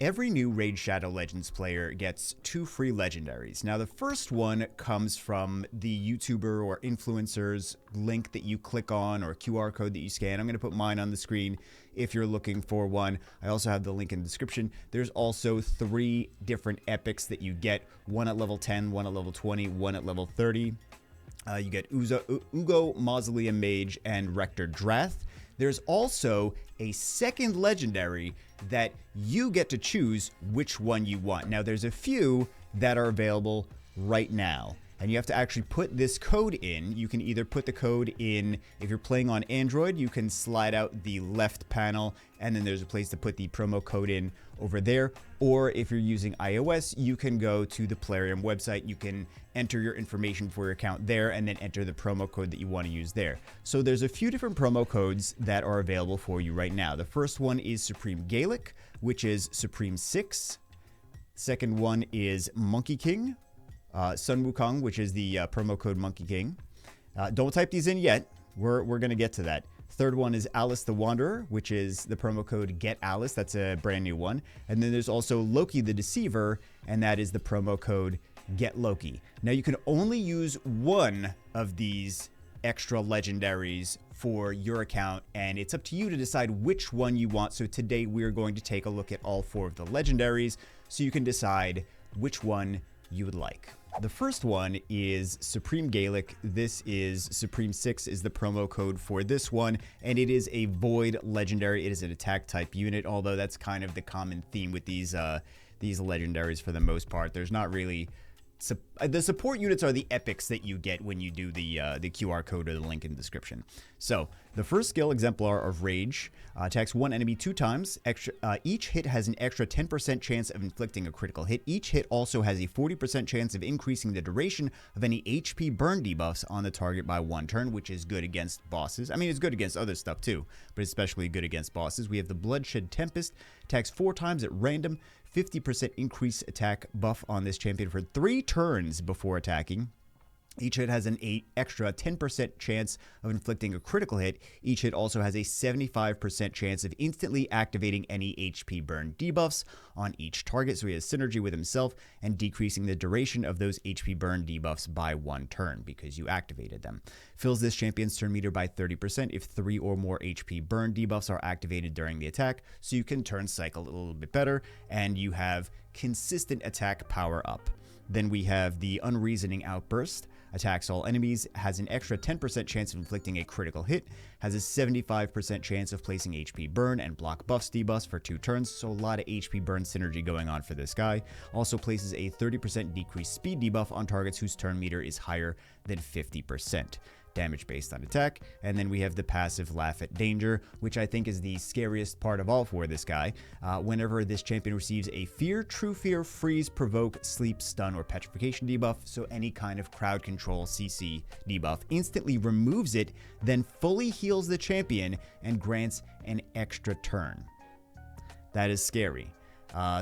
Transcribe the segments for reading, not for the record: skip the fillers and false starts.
every new Raid Shadow Legends player gets 2 free legendaries. Now, the first one comes from the YouTuber or influencer's link that you click on or QR code that you scan. I'm going to put mine on the screen if you're looking for one. I also have the link in the description. There's also 3 different epics that you get, one at level 10, one at level 20, one at level 30. You get Uugo, Mausoleum Mage, and Rector Drath. There's also a second legendary that you get to choose which one you want. Now, there's a few that are available right now, and you have to actually put this code in. You can either put the code in, if you're playing on Android, you can slide out the left panel, and then there's a place to put the promo code in over there. Or if you're using iOS, you can go to the Plarium website. You can enter your information for your account there and then enter the promo code that you want to use there. So there's a few different promo codes that are available for you right now. The first one is Supreme Galek, which is Supreme 6. Second one is MONKEYKING. Sun Wukong, which is the promo code MONKEYKING. Don't type these in yet. We're going to get to that. Third one is Alice the Wanderer, which is the promo code GetAlice. That's a brand new one. And then there's also Loki the Deceiver, and that is the promo code GETLOKI. Now, you can only use one of these extra legendaries for your account, and it's up to you to decide which one you want. So today we're going to take a look at all 4 of the legendaries so you can decide which one you would like. The first one is Supreme Galek. This is Supreme 6 is the promo code for this one, and it is a void legendary. It is an attack type unit, although that's kind of the common theme with these legendaries for the most part. There's not really the support units are the epics that you get when you do the QR code or the link in the description. So the first skill, Exemplar of Rage, attacks one enemy 2 times. Each hit has an extra 10% chance of inflicting a critical hit. Each hit also has a 40% chance of increasing the duration of any HP burn debuffs on the target by 1 turn, which is good against bosses. I mean, it's good against other stuff too, but especially good against bosses. We have the Bloodshed Tempest, attacks 4 times at random. 50% increase attack buff on this champion for 3 turns before attacking. Each hit has an extra 10% chance of inflicting a critical hit. Each hit also has a 75% chance of instantly activating any HP burn debuffs on each target, so he has synergy with himself and decreasing the duration of those HP burn debuffs by 1 turn because you activated them. Fills this champion's turn meter by 30% if 3 or more HP burn debuffs are activated during the attack, so you can turn cycle a little bit better, and you have consistent attack power up. Then we have the Unreasoning Outburst. Attacks all enemies, has an extra 10% chance of inflicting a critical hit, has a 75% chance of placing HP burn and block buffs debuffs for 2 turns, so a lot of HP burn synergy going on for this guy. Also places a 30% decreased speed debuff on targets whose turn meter is higher than 50%. Damage based on attack. And then we have the passive Laugh at Danger, which I think is the scariest part of all for this guy. Whenever this champion receives a Fear, True Fear, Freeze, Provoke, Sleep, Stun, or Petrification debuff, so any kind of crowd control CC debuff, instantly removes it, then fully heals the champion and grants an extra turn. That is scary.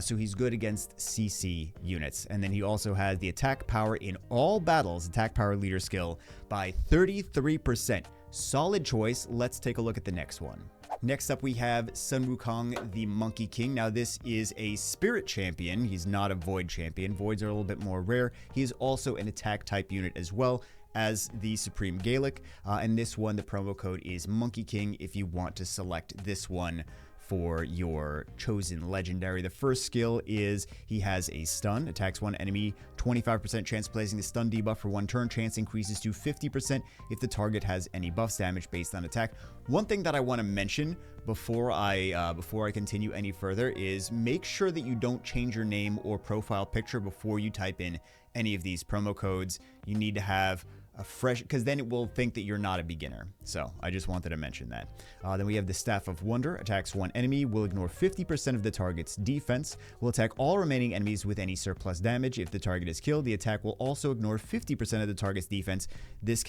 So he's good against CC units. And then he also has the attack power in all battles, attack power leader skill, by 33%. Solid choice. Let's take a look at the next one. Next up, we have Sun Wukong, the MONKEYKING. Now, this is a spirit champion. He's not a void champion. Voids are a little bit more rare. He is also an attack type unit as well as the Supreme Galek. And this one, the promo code is MONKEYKING if you want to select this one for your chosen legendary. The first skill is he has a stun, attacks 1 enemy, 25% chance of placing the stun debuff for 1 turn, chance increases to 50% if the target has any buffs damage based on attack. One thing that I want to mention before I continue any further is make sure that you don't change your name or profile picture before you type in any of these promo codes. You need to have a fresh, because then it will think that you're not a beginner. So I just wanted to mention that. Then we have the Staff of Wonder, attacks 1 enemy, will ignore 50% of the target's defense, will attack all remaining enemies with any surplus damage. If the target is killed, the attack will also ignore 50% of the target's defense. This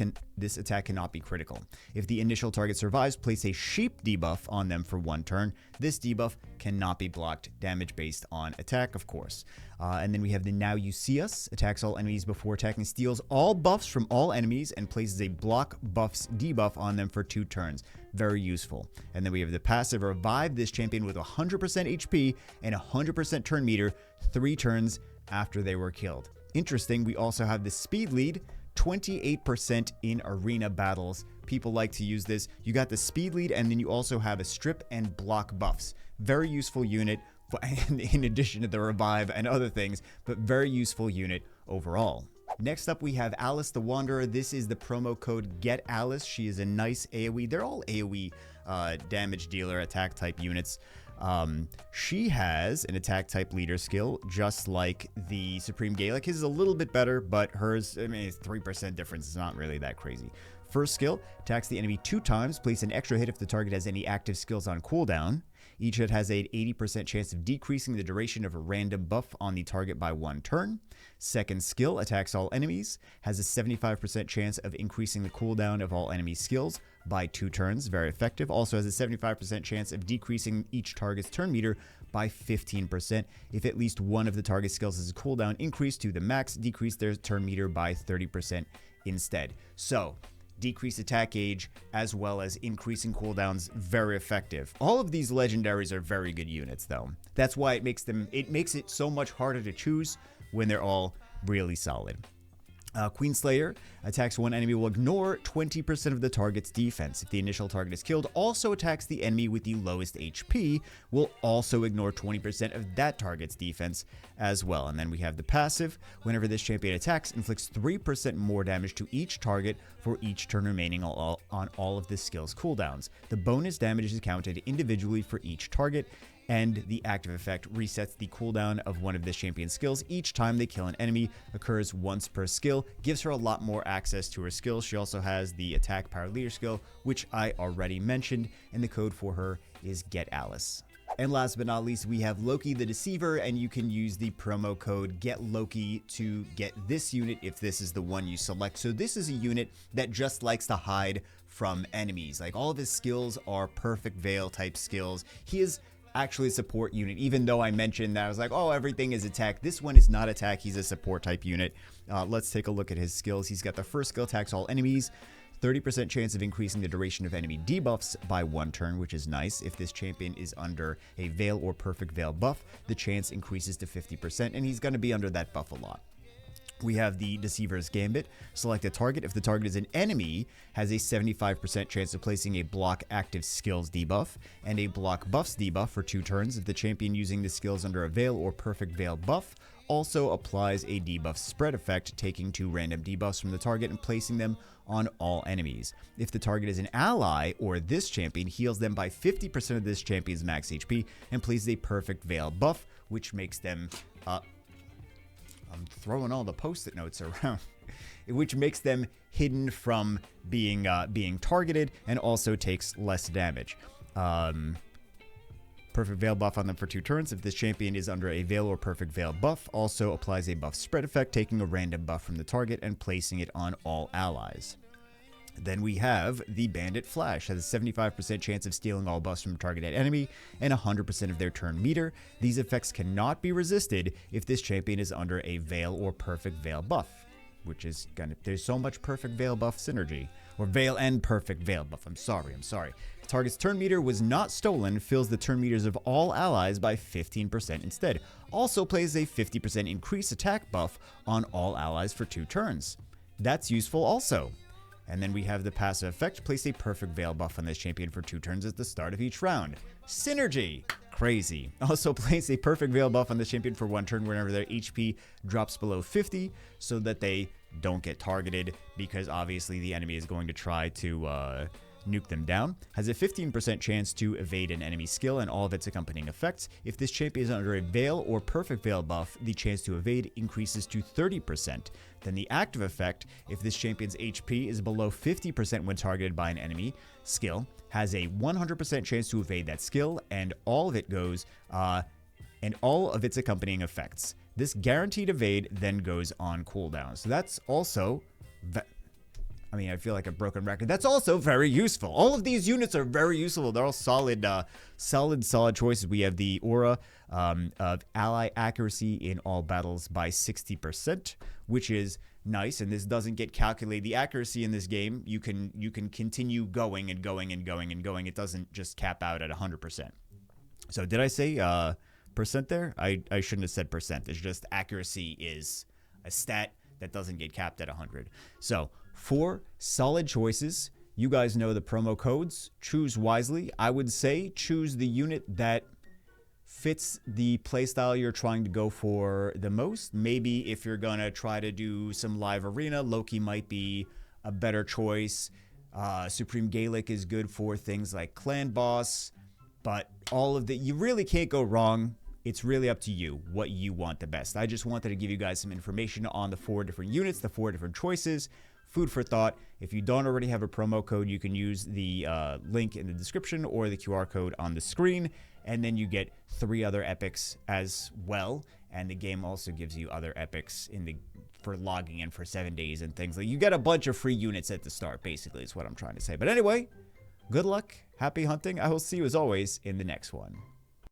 attack cannot be critical. If the initial target survives, place a sheep debuff on them for 1 turn. This debuff cannot be blocked. Damage based on attack, of course. And then we have the Now You See Us, attacks all enemies before attacking, steals all buffs from all enemies and places a block buffs debuff on them for 2 turns. Very useful. And then we have the passive revive this champion with 100% HP and 100% turn meter 3 turns after they were killed. Interesting, we also have the speed lead, 28% in arena battles. People like to use this. You got the speed lead, and then you also have a strip and block buffs. Very useful unit in addition to the revive and other things, but very useful unit overall. Next up, we have Alice the Wanderer. This is the promo code GETALICE. She is a nice AoE. They're all AoE damage dealer, attack type units. She has an attack type leader skill, just like the Supreme Galek. His is a little bit better, but hers, I mean, it's 3% difference. It's not really that crazy. First skill, attacks the enemy 2 times. Place an extra hit if the target has any active skills on cooldown. Each hit has an 80% chance of decreasing the duration of a random buff on the target by 1 turn. Second skill, attacks all enemies. Has a 75% chance of increasing the cooldown of all enemy skills by 2 turns. Very effective. Also has a 75% chance of decreasing each target's turn meter by 15%. If at least one of the target skills has a cooldown increase to the max, decrease their turn meter by 30% instead. So, decrease attack gauge as well as increasing cooldowns, very effective. All of these legendaries are very good units though. That's why it makes it so much harder to choose when they're all really solid. Queenslayer attacks one enemy will ignore 20% of the target's defense. If the initial target is killed, also attacks the enemy with the lowest HP, will also ignore 20% of that target's defense as well. And then we have the passive. Whenever this champion attacks, inflicts 3% more damage to each target for each turn remaining on all of the skill's cooldowns. The bonus damage is counted individually for each target, and the active effect resets the cooldown of one of this champion's skills each time they kill an enemy, occurs once per skill, gives her a lot more access to her skills. She also has the attack power leader skill, which I already mentioned, and the code for her is GETALICE. And last but not least, we have Loki the Deceiver, and you can use the promo code GETLOKI to get this unit if this is the one you select. So this is a unit that just likes to hide from enemies. Like, all of his skills are perfect veil type skills. He is actually a support unit, even though I mentioned that I was like, oh, everything is attack. This one is not attack. He's a support type unit. Let's take a look at his skills. He's got the first skill, attacks all enemies. 30% chance of increasing the duration of enemy debuffs by 1 turn, which is nice. If this champion is under a veil or perfect veil buff, the chance increases to 50%, and he's going to be under that buff a lot. We have the Deceiver's Gambit. Select a target. If the target is an enemy, has a 75% chance of placing a block active skills debuff and a block buffs debuff for 2 turns. If the champion using the skills under a veil or perfect veil buff also applies a debuff spread effect, taking 2 random debuffs from the target and placing them on all enemies. If the target is an ally or this champion, heals them by 50% of this champion's max HP and places a perfect veil buff, which makes them I'm throwing all the post-it notes around, which makes them hidden from being targeted and also takes less damage. Perfect veil buff on them for 2 turns. If this champion is under a veil or perfect veil buff, also applies a buff spread effect, taking a random buff from the target and placing it on all allies. Then we have the Bandit Flash. Has a 75% chance of stealing all buffs from a targeted enemy and 100% of their turn meter. These effects cannot be resisted if this champion is under a Veil or Perfect Veil buff, which is gonna, there's so much Perfect Veil buff synergy. Or Veil and Perfect Veil buff. I'm sorry. Target's turn meter was not stolen, fills the turn meters of all allies by 15% instead. Also plays a 50% increased attack buff on all allies for 2 turns. That's useful also. And then we have the passive effect. Place a perfect veil buff on this champion for 2 turns at the start of each round. Synergy. Crazy. Also place a perfect veil buff on this champion for 1 turn whenever their HP drops below 50 so that they don't get targeted, because obviously the enemy is going to try to nuke them down. Has a 15% chance to evade an enemy skill and all of its accompanying effects. If this champion is under a veil or perfect veil buff, the chance to evade increases to 30%. Then the active effect, if this champion's HP is below 50% when targeted by an enemy skill, has a 100% chance to evade that skill, and all of it goes, and all of its accompanying effects. This guaranteed evade then goes on cooldown. So that's also I mean, I feel like a broken record. That's also very useful. All of these units are very useful. They're all solid choices. We have the aura of ally accuracy in all battles by 60%, which is nice. And this doesn't get calculated. The accuracy in this game, you can continue going and going and going and going. It doesn't just cap out at 100%. So did I say percent there? I shouldn't have said percent. It's just accuracy is a stat that doesn't get capped at 100. So 4 solid choices. You guys know the promo codes. Choose wisely. I would say choose the unit that fits the playstyle you're trying to go for the most. Maybe if you're going to try to do some live arena, Loki might be a better choice. Supreme Galek is good for things like clan boss. But all of you really can't go wrong. It's really up to you what you want the best. I just wanted to give you guys some information on the 4 different units, the 4 different choices. Food for thought. If you don't already have a promo code, you can use the link in the description or the QR code on the screen, and then you get 3 other epics as well. And the game also gives you other epics for logging in for 7 days and things. Like, you get a bunch of free units at the start, basically, is what I'm trying to say. But anyway, good luck, happy hunting. I will see you as always in the next one.